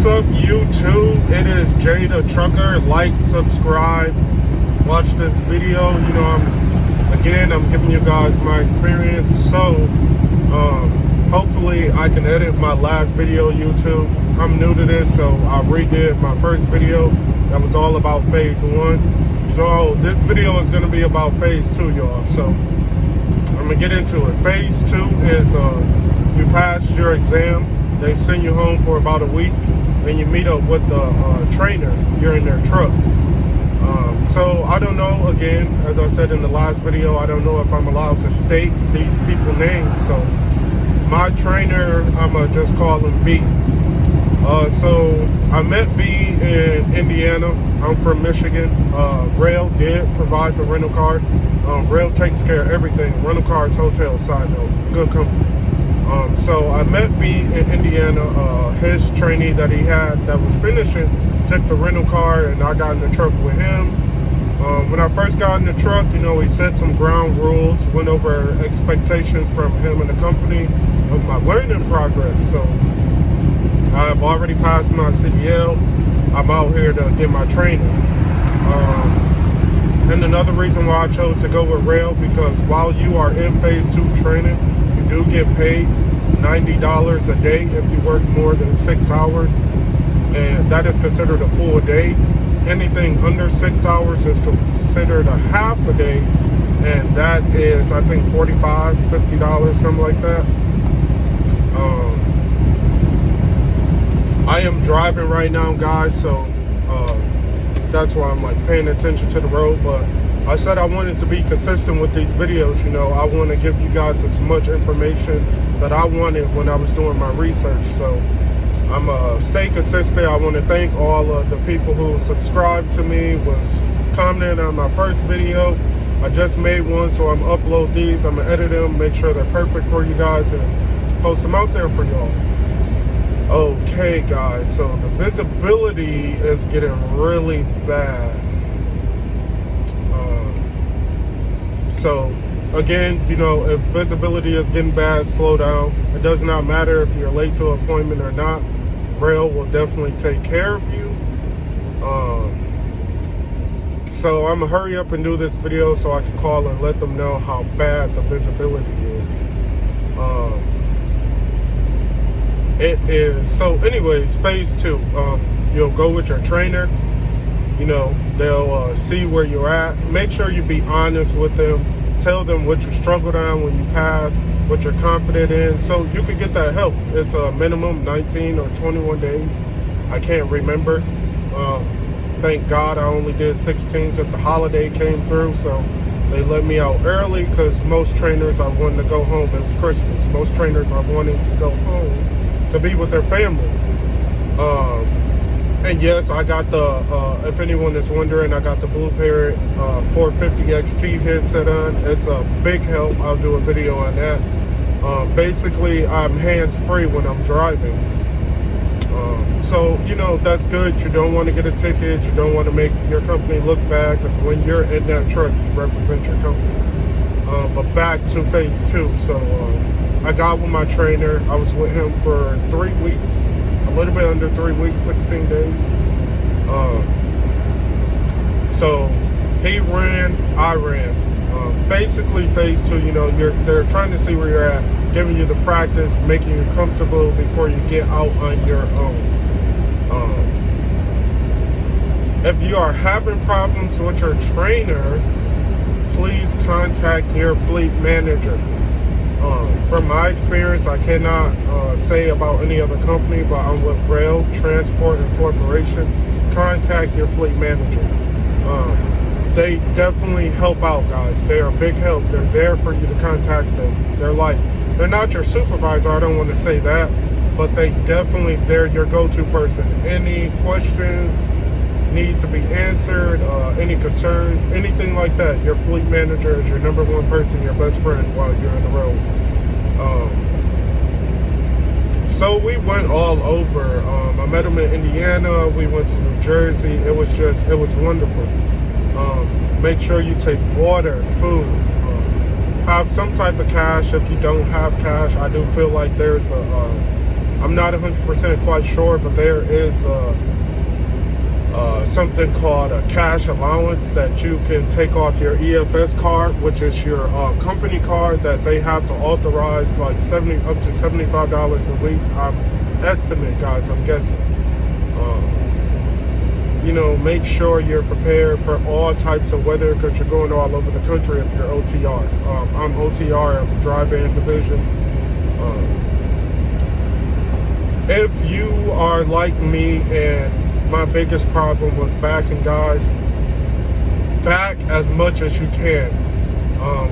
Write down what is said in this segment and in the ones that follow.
up, YouTube? It is JayTheTrucker. Like, subscribe, watch this video. You know, I'm giving you guys my experience. So, hopefully I can edit my last video, YouTube. I'm new to this, so I redid my first video that was all about phase 1. So this video is going to be about phase 2, y'all. So I'm going to get into it. Phase 2 is you pass your exam. They send you home for about a week. Then you meet up with the trainer. You're in their truck. So I don't know, again, as I said in the last video, I don't know if I'm allowed to state these people's names. So my trainer, I'm going to just call him B. So I met B in Indiana. I'm from Michigan. Roehl did provide the rental car. Roehl takes care of everything. Rental cars, hotels, side note, good company. So I met B in Indiana. His trainee that he had that was finishing took the rental car, and I got in the truck with him. When I first got in the truck, you know, he set some ground rules, went over expectations from him and the company of my learning progress. So I've already passed my CDL. I'm out here to get my training. And another reason why I chose to go with Roehl, because while you are in phase 2 training, you do get paid $90 a day if you work more than 6 hours. And that is considered a full day. Anything under 6 hours is considered a half a day. And that is, I think, $45, $50, something like that. I am driving right now, guys, so that's why I'm like paying attention to the road. But I said I wanted to be consistent with these videos. You know, I want to give you guys as much information that I wanted when I was doing my research. So I'm stay consistent. I want to thank all of the people who subscribed to me, was commenting on my first video. I just made one, so I'm gonna upload these. I'm gonna edit them, make sure they're perfect for you guys, and post them out there for y'all. Okay, guys, so the visibility is getting really bad. So again, you know, if visibility is getting bad, slow down. It does not matter if you're late to an appointment or not. Roehl will definitely take care of you. So I'm gonna hurry up and do this video so I can call and let them know how bad the visibility is. It is. So anyways, phase 2, you'll go with your trainer. You know, they'll see where you're at. Make sure you be honest with them. Tell them what you struggled on when you pass, what you're confident in, so you can get that help. It's a minimum 19 or 21 days. I can't remember. Thank God I only did 16 because the holiday came through, so they let me out early, because most trainers are wanting to go home. It was Christmas. Most trainers are wanting to go home to be with their family. And yes, I got the, if anyone is wondering, I got the Blue Parrot 450 XT headset on. It's a big help. I'll do a video on that. Basically, I'm hands-free when I'm driving. So, you know, that's good. You don't want to get a ticket. You don't want to make your company look bad, because when you're in that truck, you represent your company. But back to phase 2. So I got with my trainer. I was with him for 3 weeks. A little bit under 3 weeks, 16 days. So he ran, I ran. Basically, phase 2, you know, they're trying to see where you're at, giving you the practice, making you comfortable before you get out on your own. If you are having problems with your trainer, please contact your fleet manager. From my experience, I cannot say about any other company, but I'm with Roehl Transport Corporation. Contact your fleet manager. They definitely help out, guys. They are a big help. They're there for you to contact them. They're not your supervisor, I don't want to say that, but they're your go-to person. Any questions need to be answered, any concerns, anything like that, your fleet manager is your number one person, your best friend while you're on the road. So we went all over. I met him in Indiana. We went to New Jersey. It was wonderful. Make sure you take water, food, have some type of cash. If you don't have cash, I do feel like there's a I'm not 100% quite sure, but there is something called a cash allowance that you can take off your EFS card, which is your company card that they have to authorize like up to $75 a week. I'm estimate, guys. I'm guessing. You know, make sure you're prepared for all types of weather because you're going all over the country if you're OTR. I'm OTR, I'm drive-in division. If you are like me and my biggest problem was backing, guys, back as much as you can.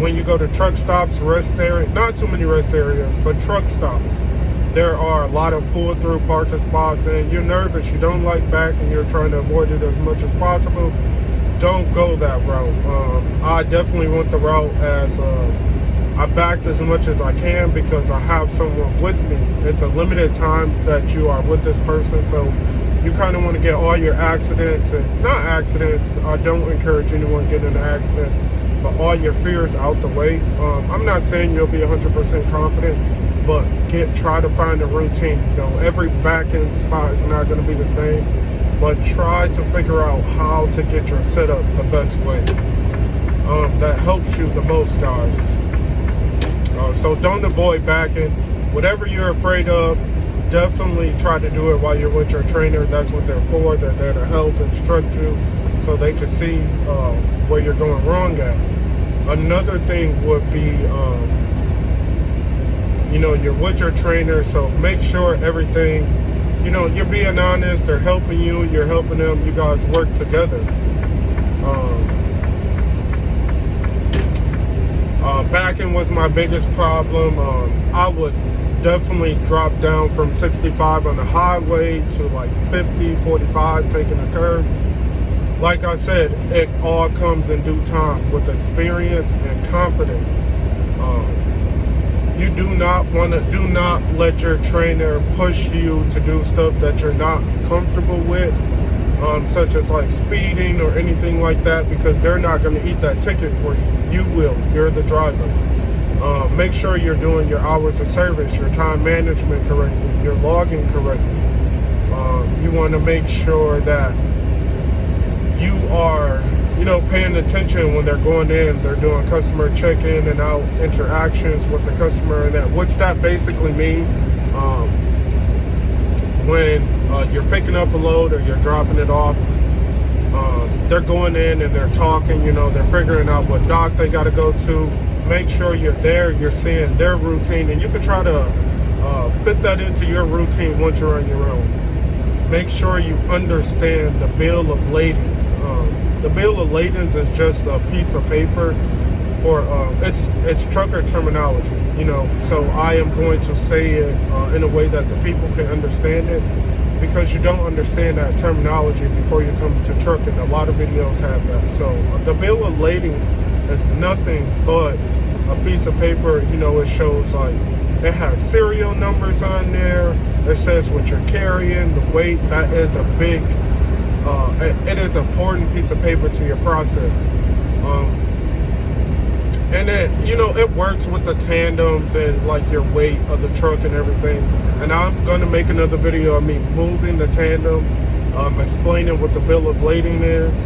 When you go to truck stops, rest area, not too many rest areas, but truck stops, there are a lot of pull-through parking spots, and you're nervous, you don't like back, and you're trying to avoid it as much as possible. Don't go that route. I definitely went the route as I backed as much as I can because I have someone with me. It's a limited time that you are with this person, so you kind of want to get all your accidents, and not accidents, I don't encourage anyone getting in an accident, but all your fears out the way. I'm not saying you'll be 100% confident, but try to find a routine. You know, every back-end spot is not going to be the same, but try to figure out how to get your setup the best way. That helps you the most, guys. So don't avoid backing. Whatever you're afraid of, definitely try to do it while you're with your trainer. That's what they're for. They're there to help instruct you so they can see where you're going wrong at. Another thing would be, you know, you're with your trainer, so make sure everything, you know, you're being honest, they're helping you, you're helping them, you guys work together. Backing was my biggest problem. I would definitely drop down from 65 on the highway to like 50, 45, taking a curve. Like I said, it all comes in due time with experience and confidence. You do not let your trainer push you to do stuff that you're not comfortable with, such as like speeding or anything like that, because they're not going to eat that ticket for you. You will. You're the driver. Make sure you're doing your hours of service, your time management correctly, you're logging correctly. You want to make sure that you are, you know, paying attention when they're going in, they're doing customer check-in and out interactions with the customer, and that, which that basically means when you're picking up a load or you're dropping it off, they're going in and they're talking, you know, they're figuring out what dock they got to go to. Make sure you're there, you're seeing their routine, and you can try to fit that into your routine once you're on your own. Make sure you understand the bill of ladings. The bill of ladings is just a piece of paper for, it's trucker terminology, you know, so I am going to say it in a way that the people can understand it, because you don't understand that terminology before you come to trucking. A lot of videos have that. So the bill of lading is nothing but a piece of paper. You know, it shows like, it has serial numbers on there. It says what you're carrying, the weight. That is a big, it is an important piece of paper to your process. And then, you know, it works with the tandems and like your weight of the truck and everything. And I'm going to make another video of me moving the tandem, explaining what the bill of lading is,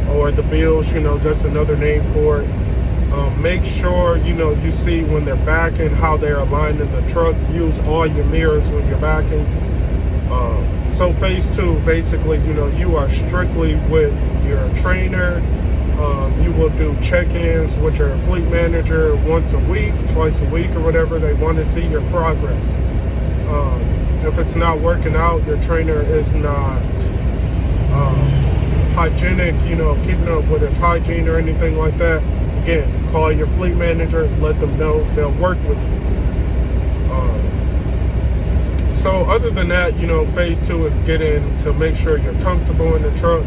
or the bills, you know, just another name for it. Make sure, you know, you see when they're backing, how they're aligned in the truck. Use all your mirrors when you're backing. So phase 2, basically, you know, you are strictly with your trainer. You will do check-ins with your fleet manager once a week, twice a week, or whatever. They want to see your progress. If it's not working out, your trainer is not hygienic, you know, keeping up with his hygiene or anything like that, again, call your fleet manager, let them know, they'll work with you. So other than that, you know, phase 2 is getting to make sure you're comfortable in the truck.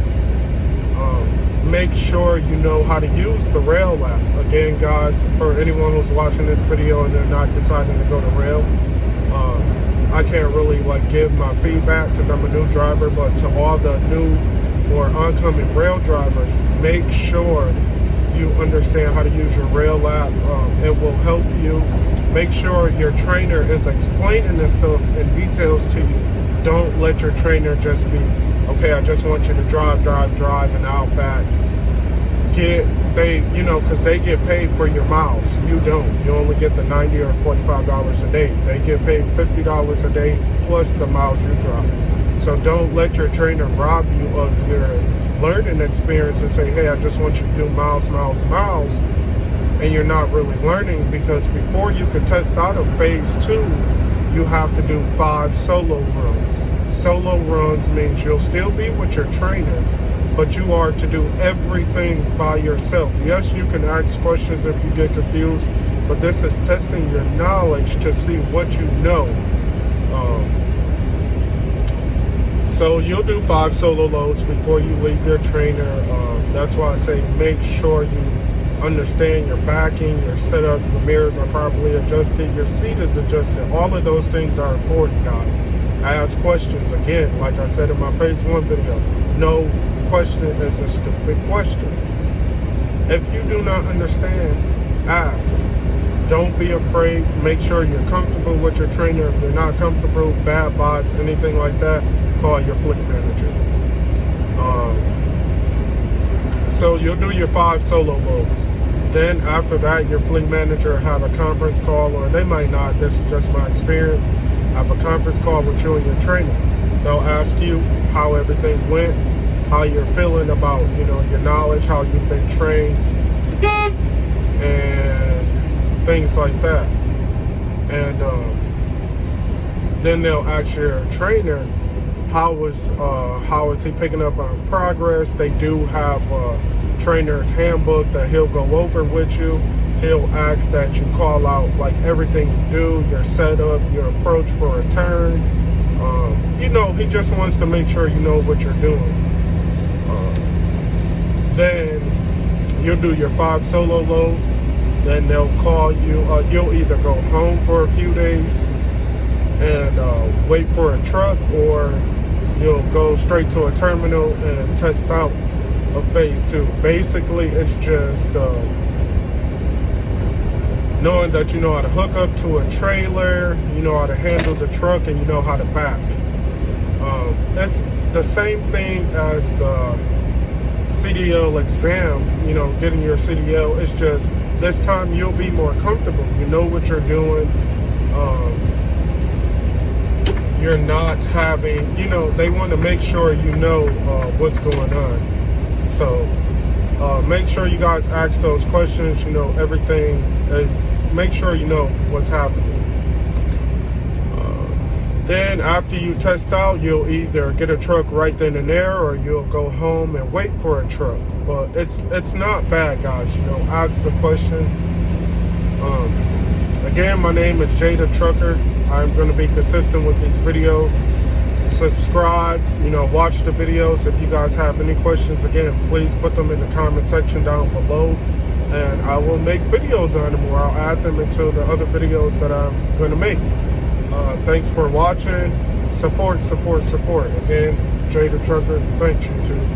Make sure you know how to use the Roehl app. Again, guys, for anyone who's watching this video and they're not deciding to go to Roehl, I can't really like give my feedback because I'm a new driver, but to all the new or oncoming Roehl drivers, make sure you understand how to use your Roehl app. It will help you make sure your trainer is explaining this stuff in details to you. Don't let your trainer just be, okay, I just want you to drive and out back. Because they get paid for your miles. You don't. You only get the $90 or $45 a day. They get paid $50 a day plus the miles you drive. So don't let your trainer rob you of your learning experience and say, hey, I just want you to do miles, and you're not really learning, because before you could test out of phase 2, you have to do 5 solo runs. Solo runs means you'll still be with your trainer, but you are to do everything by yourself. Yes, you can ask questions if you get confused, but this is testing your knowledge to see what you know. So you'll do 5 solo loads before you leave your trainer. That's why I say make sure you understand your backing, your setup, your mirrors are properly adjusted, your seat is adjusted. All of those things are important, guys. Ask questions. Again, like I said in my phase 1 video, no question is a stupid question. If you do not understand, ask. Don't be afraid. Make sure you're comfortable with your trainer. If you're not comfortable, bad vibes, anything like that, call your fleet manager. So you'll do your 5 solo loads. Then after that, your fleet manager have a conference call, or they might not, this is just my experience, have a conference call with you and your trainer. They'll ask you how everything went, how you're feeling about, your knowledge, how you've been trained, and things like that. And then they'll ask your trainer, how is he picking up on progress. They do have a trainer's handbook that he'll go over with you. He'll ask that you call out like everything you do, your setup, your approach for a turn. He just wants to make sure you know what you're doing. Then you'll do your 5 solo loads. Then they'll call you. You'll either go home for a few days and wait for a truck, or you'll go straight to a terminal and test out a phase 2. Basically, it's just knowing that you know how to hook up to a trailer, you know how to handle the truck, and you know how to back. That's the same thing as the CDL exam, getting your CDL. It's just this time you'll be more comfortable. You know what you're doing. You're not having, they want to make sure you know what's going on. So make sure you guys ask those questions. Everything is, make sure you know what's happening. Then after you test out, you'll either get a truck right then and there, or you'll go home and wait for a truck. But it's not bad, guys. Ask the questions. Again, my name is JayTheTrucker. I'm going to be consistent with these videos. Subscribe, watch the videos. If you guys have any questions, again, please put them in the comment section down below, and I will make videos on them, or I'll add them into the other videos that I'm going to make. Thanks for watching. Support. Again, JayTheTrucker. Thanks, YouTube.